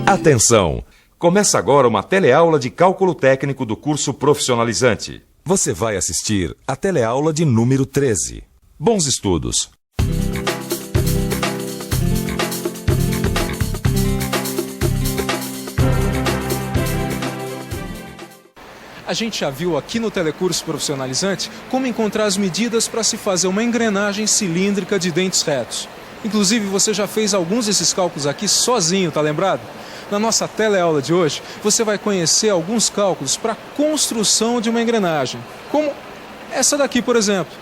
Atenção! Começa agora uma teleaula de cálculo técnico do curso profissionalizante. Você vai assistir a teleaula de número 13. Bons estudos! A gente já viu aqui no Telecurso Profissionalizante como encontrar as medidas para se fazer uma engrenagem cilíndrica de dentes retos. Inclusive, você já fez alguns desses cálculos aqui sozinho, tá lembrado? Na nossa teleaula de hoje, você vai conhecer alguns cálculos para a construção de uma engrenagem, como essa daqui, por exemplo,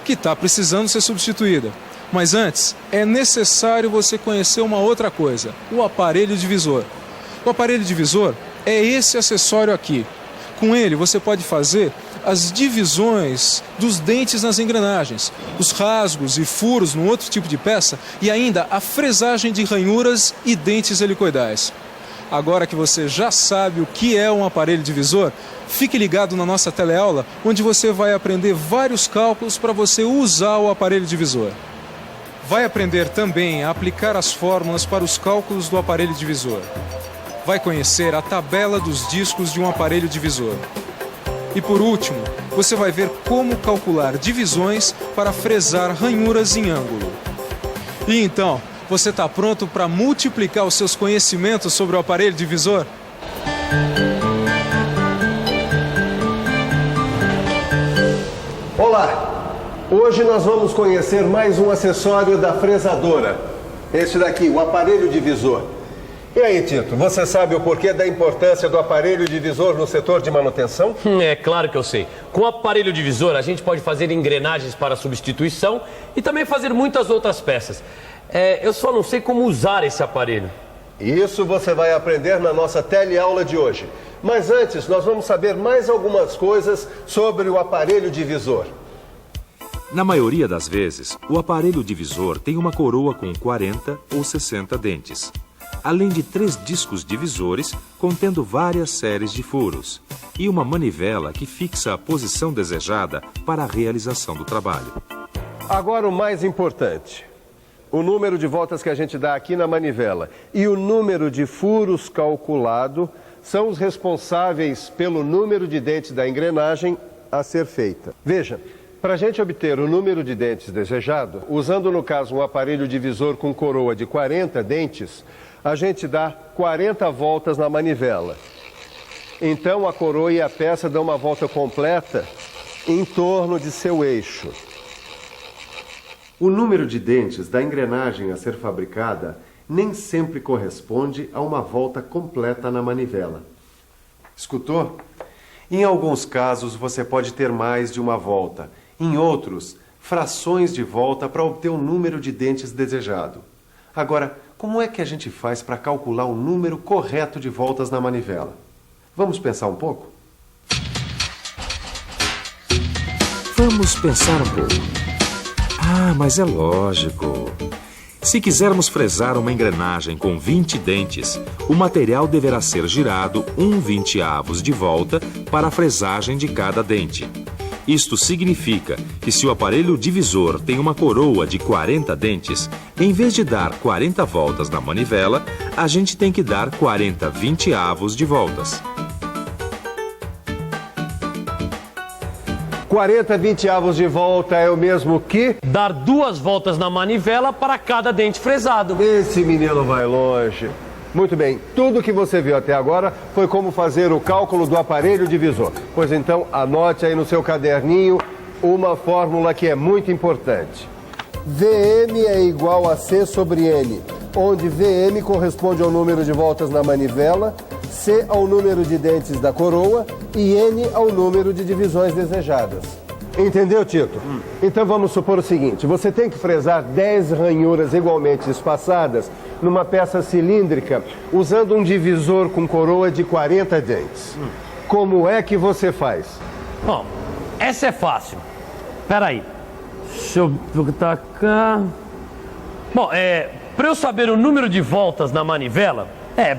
que está precisando ser substituída. Mas antes, é necessário você conhecer uma outra coisa, o aparelho divisor. O aparelho divisor é esse acessório aqui. Com ele, você pode fazer as divisões dos dentes nas engrenagens, os rasgos e furos no outro tipo de peça e ainda a fresagem de ranhuras e dentes helicoidais. Agora que você já sabe o que é um aparelho divisor, fique ligado na nossa teleaula, onde você vai aprender vários cálculos para você usar o aparelho divisor. Vai aprender também a aplicar as fórmulas para os cálculos do aparelho divisor. Vai conhecer a tabela dos discos de um aparelho divisor. E por último, você vai ver como calcular divisões para fresar ranhuras em ângulo. E então, você está pronto para multiplicar os seus conhecimentos sobre o aparelho divisor? Olá! Hoje nós vamos conhecer mais um acessório da fresadora. Este daqui, o aparelho divisor. E aí, Tito, você sabe o porquê da importância do aparelho divisor no setor de manutenção? É claro que eu sei. Com o aparelho divisor, a gente pode fazer engrenagens para substituição e também fazer muitas outras peças. Eu só não sei como usar esse aparelho. Isso você vai aprender na nossa teleaula de hoje. Mas antes, nós vamos saber mais algumas coisas sobre o aparelho divisor. Na maioria das vezes, o aparelho divisor tem uma coroa com 40 ou 60 dentes, além de 3 discos divisores contendo várias séries de furos e uma manivela que fixa a posição desejada para a realização do trabalho. Agora o mais importante, o número de voltas que a gente dá aqui na manivela e o número de furos calculado são os responsáveis pelo número de dentes da engrenagem a ser feita. Veja, para a gente obter o número de dentes desejado, usando no caso um aparelho divisor com coroa de 40 dentes, a gente dá 40 voltas na manivela. Então a coroa e a peça dão uma volta completa em torno de seu eixo. O número de dentes da engrenagem a ser fabricada nem sempre corresponde a uma volta completa na manivela. Escutou? Em alguns casos você pode ter mais de uma volta. Em outros, frações de volta para obter o número de dentes desejado. Agora, como é que a gente faz para calcular o número correto de voltas na manivela? Vamos pensar um pouco? Vamos pensar um pouco. Mas é lógico. Se quisermos fresar uma engrenagem com 20 dentes, o material deverá ser girado 1/20 de volta para a fresagem de cada dente. Isto significa que se o aparelho divisor tem uma coroa de 40 dentes, em vez de dar 40 voltas na manivela, a gente tem que dar 40/20 de voltas. 40/20 de volta é o mesmo que? Dar 2 voltas na manivela para cada dente fresado. Esse menino vai longe. Muito bem, tudo que você viu até agora foi como fazer o cálculo do aparelho divisor. Pois então, anote aí no seu caderninho uma fórmula que é muito importante. VM é igual a C sobre N, onde VM corresponde ao número de voltas na manivela, C ao número de dentes da coroa e N ao número de divisões desejadas. Entendeu, Tito? Então vamos supor o seguinte, você tem que fresar 10 ranhuras igualmente espaçadas numa peça cilíndrica usando um divisor com coroa de 40 dentes. Como é que você faz? Bom, essa é fácil. Espera aí. Deixa eu botar cá. Bom, para eu saber o número de voltas na manivela,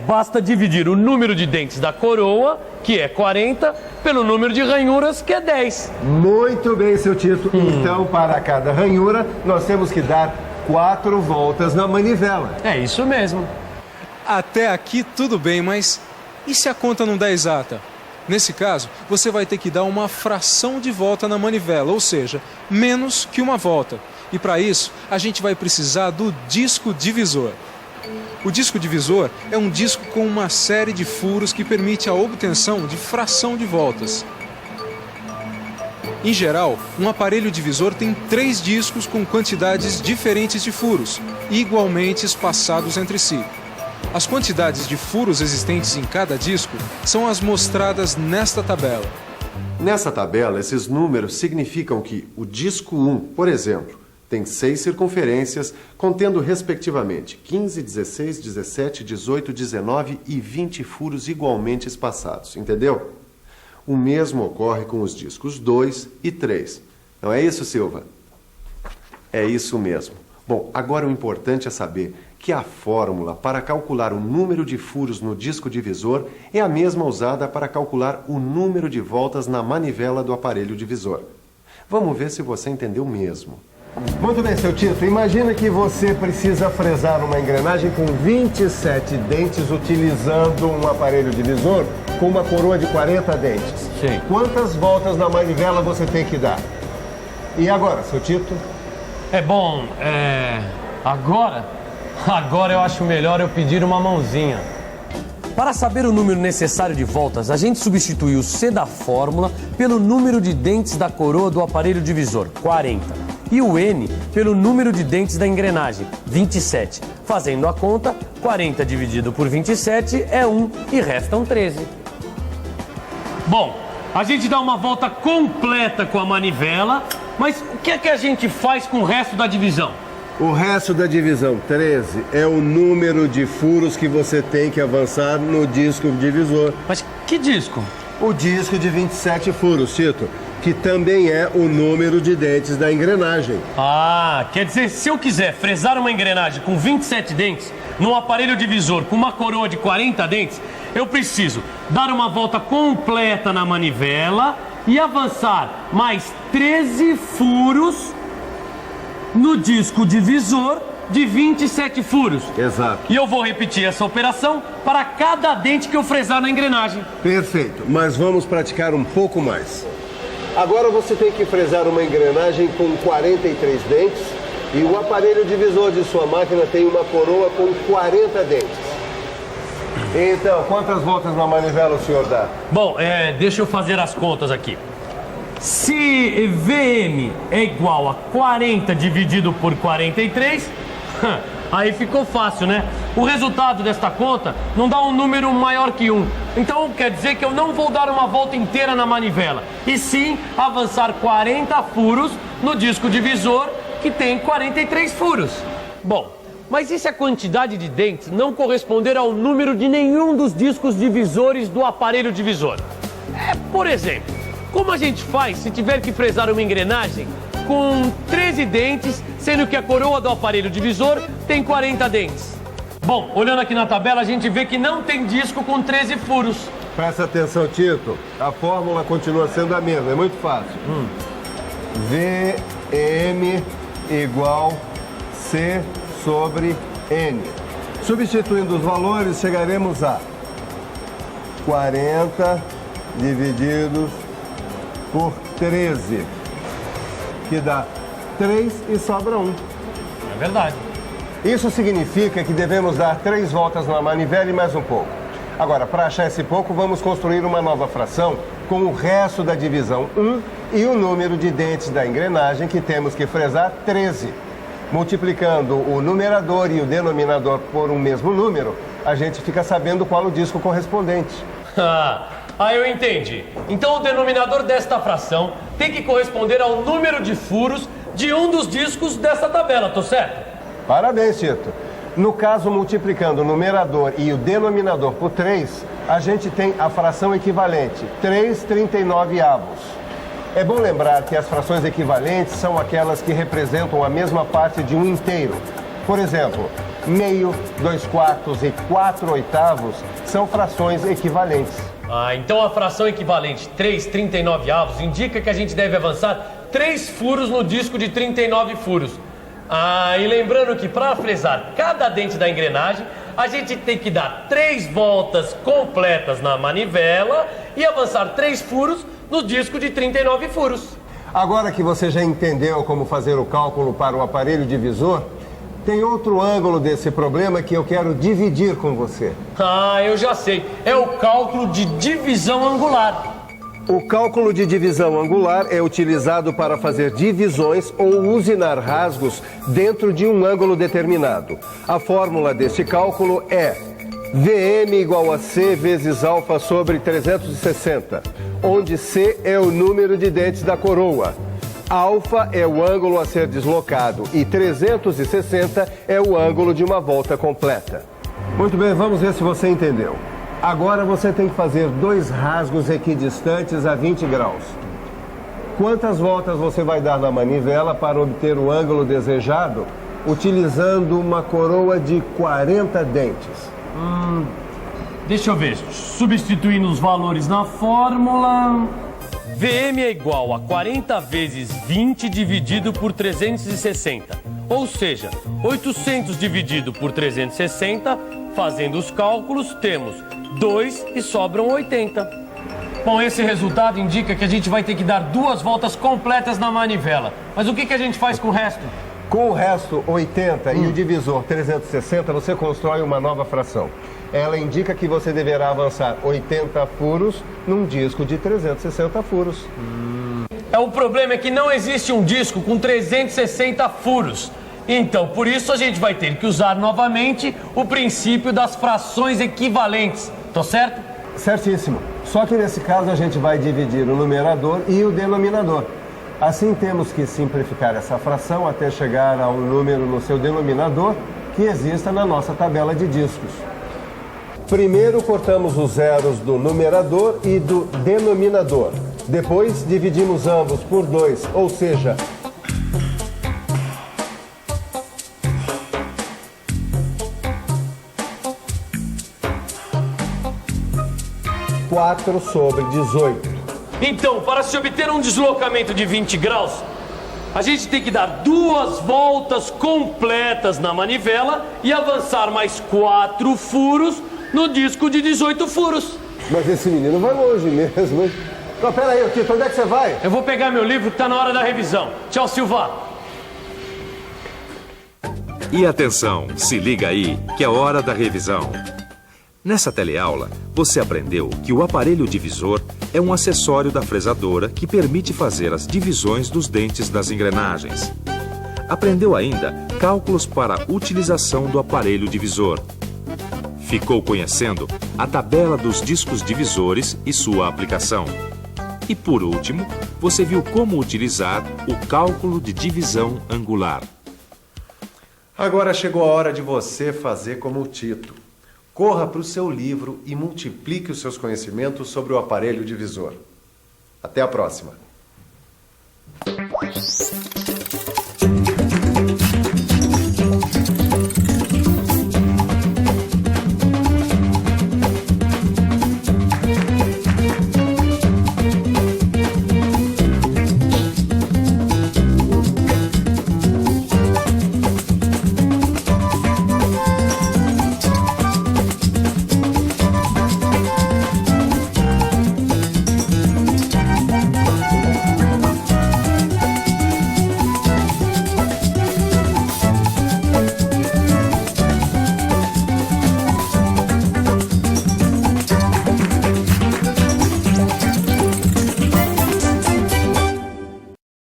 basta dividir o número de dentes da coroa, que é 40, pelo número de ranhuras, que é 10. Muito bem, seu Tito. Então, para cada ranhura, nós temos que dar 4 voltas na manivela. É isso mesmo. Até aqui tudo bem, mas e se a conta não der exata? Nesse caso, você vai ter que dar uma fração de volta na manivela, ou seja, menos que uma volta. E para isso, a gente vai precisar do disco divisor. O disco divisor é um disco com uma série de furos que permite a obtenção de fração de voltas. Em geral, um aparelho divisor tem 3 discos com quantidades diferentes de furos, igualmente espaçados entre si. As quantidades de furos existentes em cada disco são as mostradas nesta tabela. Nessa tabela, esses números significam que o disco 1, por exemplo, tem 6 circunferências, contendo respectivamente 15, 16, 17, 18, 19 e 20 furos igualmente espaçados, entendeu? O mesmo ocorre com os discos 2 e 3. Não é isso, Silva? É isso mesmo. Bom, agora o importante é saber que a fórmula para calcular o número de furos no disco divisor é a mesma usada para calcular o número de voltas na manivela do aparelho divisor. Vamos ver se você entendeu mesmo. Muito bem, seu Tito. Imagina que você precisa fresar uma engrenagem com 27 dentes utilizando um aparelho divisor com uma coroa de 40 dentes. Sim. Quantas voltas na manivela você tem que dar? E agora, seu Tito? Agora eu acho melhor eu pedir uma mãozinha. Para saber o número necessário de voltas, a gente substitui o C da fórmula pelo número de dentes da coroa do aparelho divisor, 40. E o N pelo número de dentes da engrenagem, 27. Fazendo a conta, 40 dividido por 27 é 1 e restam 13. Bom, a gente dá uma volta completa com a manivela, mas o que é que a gente faz com o resto da divisão? O resto da divisão 13 é o número de furos que você tem que avançar no disco divisor. Mas que disco? O disco de 27 furos, Tito, que também é o número de dentes da engrenagem. Ah, quer dizer, se eu quiser fresar uma engrenagem com 27 dentes num aparelho divisor com uma coroa de 40 dentes, eu preciso dar uma volta completa na manivela e avançar mais 13 furos no disco divisor de 27 furos. Exato. E eu vou repetir essa operação para cada dente que eu fresar na engrenagem. Perfeito, mas vamos praticar um pouco mais. Agora você tem que fresar uma engrenagem com 43 dentes e o aparelho divisor de sua máquina tem uma coroa com 40 dentes. Então, quantas voltas na manivela o senhor dá? Bom, deixa eu fazer as contas aqui. Se VM é igual a 40 dividido por 43, aí ficou fácil, né? O resultado desta conta não dá um número maior que 1. Então quer dizer que eu não vou dar uma volta inteira na manivela, e sim avançar 40 furos no disco divisor, que tem 43 furos. Bom, mas e se a quantidade de dentes não corresponder ao número de nenhum dos discos divisores do aparelho divisor? Por exemplo, como a gente faz se tiver que fresar uma engrenagem com 13 dentes, sendo que a coroa do aparelho divisor tem 40 dentes? Bom, olhando aqui na tabela, a gente vê que não tem disco com 13 furos. Presta atenção, Tito. A fórmula continua sendo a mesma, é muito fácil. VM igual C sobre N. Substituindo os valores, chegaremos a 40 divididos por 13, que dá 3 e sobra 1. É verdade. Isso significa que devemos dar 3 voltas na manivela e mais um pouco. Agora, para achar esse pouco, vamos construir uma nova fração com o resto da divisão 1 e o número de dentes da engrenagem que temos que fresar, 13. Multiplicando o numerador e o denominador por um mesmo número, a gente fica sabendo qual o disco correspondente. Eu entendi. Então o denominador desta fração tem que corresponder ao número de furos de um dos discos dessa tabela, tô certo? Parabéns, Tito. No caso, multiplicando o numerador e o denominador por 3, a gente tem a fração equivalente, 3/39. É bom lembrar que as frações equivalentes são aquelas que representam a mesma parte de um inteiro. Por exemplo, meio, 2/4 e 4/8 são frações equivalentes. Então a fração equivalente 3/39 indica que a gente deve avançar 3 furos no disco de 39 furos. Ah, e lembrando que para fresar cada dente da engrenagem, a gente tem que dar 3 voltas completas na manivela e avançar 3 furos no disco de 39 furos. Agora que você já entendeu como fazer o cálculo para o aparelho divisor, tem outro ângulo desse problema que eu quero dividir com você. Ah, eu já sei. É o cálculo de divisão angular. O cálculo de divisão angular é utilizado para fazer divisões ou usinar rasgos dentro de um ângulo determinado. A fórmula deste cálculo é VM igual a C vezes alfa sobre 360, onde C é o número de dentes da coroa. Alfa é o ângulo a ser deslocado e 360 é o ângulo de uma volta completa. Muito bem, vamos ver se você entendeu. Agora você tem que fazer 2 rasgos equidistantes a 20 graus. Quantas voltas você vai dar na manivela para obter o ângulo desejado, utilizando uma coroa de 40 dentes? Deixa eu ver. Substituindo os valores na fórmula... VM é igual a 40 vezes 20 dividido por 360. Ou seja, 800 dividido por 360, fazendo os cálculos, temos 2 e sobram 80. Bom, esse resultado indica que a gente vai ter que dar 2 voltas completas na manivela. Mas o que a gente faz com o resto? Com o resto 80 e o divisor 360, você constrói uma nova fração. Ela indica que você deverá avançar 80 furos num disco de 360 furos. O problema é que não existe um disco com 360 furos. Então, por isso a gente vai ter que usar novamente o princípio das frações equivalentes. Tô certo? Certíssimo. Só que nesse caso a gente vai dividir o numerador e o denominador. Assim temos que simplificar essa fração até chegar a um número no seu denominador que exista na nossa tabela de discos. Primeiro cortamos os zeros do numerador e do denominador. Depois dividimos ambos por 2, ou seja, (4 sobre 18). Então, para se obter um deslocamento de 20 graus, a gente tem que dar 2 voltas completas na manivela e avançar mais 4 furos no disco de 18 furos. Mas esse menino vai longe mesmo, hein? Não, pera aí, Tito, onde é que você vai? Eu vou pegar meu livro que tá na hora da revisão. Tchau, Silva. E atenção, se liga aí, que é hora da revisão. Nessa teleaula, você aprendeu que o aparelho divisor é um acessório da fresadora que permite fazer as divisões dos dentes das engrenagens. Aprendeu ainda cálculos para a utilização do aparelho divisor. Ficou conhecendo a tabela dos discos divisores e sua aplicação. E por último, você viu como utilizar o cálculo de divisão angular. Agora chegou a hora de você fazer como o Tito. Corra para o seu livro e multiplique os seus conhecimentos sobre o aparelho divisor. Até a próxima!